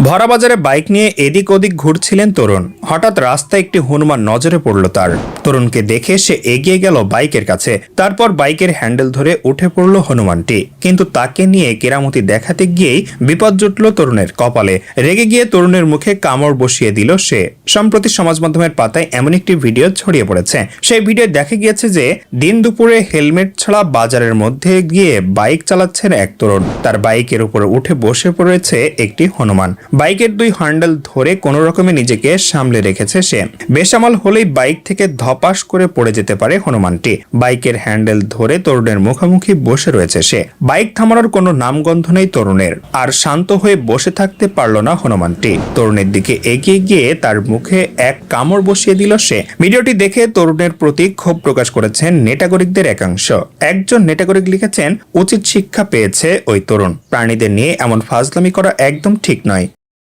ভরা বাজারে বাইক নিয়ে এদিক ওদিক ঘুরছিলেন তরুণ। হঠাৎ রাস্তায় একটি হনুমান নজরে পড়ল তার। তরুণকে দেখে সে এগিয়ে গেল বাইকের কাছে। তারপর বাইকের হ্যান্ডেল ধরে উঠে পড়ল হনুমানটি। কিন্তু তাকে নিয়ে কেরামতি দেখাতে গিয়েই বিপদ জুটল তরুণের কপালে। রেগে গিয়ে তরুণের মুখে কামড় বসিয়ে দিল সে। সম্প্রতি সমাজ মাধ্যমের পাতায় এমন একটি ভিডিও ছড়িয়ে পড়েছে। সেই ভিডিও দেখা গিয়েছে যে দিন দুপুরে হেলমেট ছাড়া বাজারের মধ্যে গিয়ে বাইক চালাচ্ছেন এক তরুণ। তার বাইকের উপরে উঠে বসে পড়েছে একটি হনুমান। বাইকের দুই হ্যান্ডেল ধরে কোনো রকমে নিজেকে সামলে রেখেছে সে। বেসামাল হলেই বাইক থেকে ধপাস করে পড়ে যেতে পারে হনুমানটি। বাইকের হ্যান্ডেল ধরে তরুণের মুখোমুখি বসে রয়েছে সে। বাইক থামানোর কোনো নামগন্ধ নেই তরুণের। আর শান্ত হয়ে বসে থাকতে পারল না হনুমানটি। তরুণের দিকে এগিয়ে গিয়ে তার মুখে এক কামড় বসিয়ে দিল সে। ভিডিওটি দেখে তরুণের প্রতি ক্ষোভ প্রকাশ করেছেন নেটাগরিকদের একাংশ। একজন নেটাগরিক লিখেছেন, উচিত শিক্ষা পেয়েছে ওই তরুণ। প্রাণীদের নিয়ে এমন ফাজলামি করা একদম ঠিক নয়।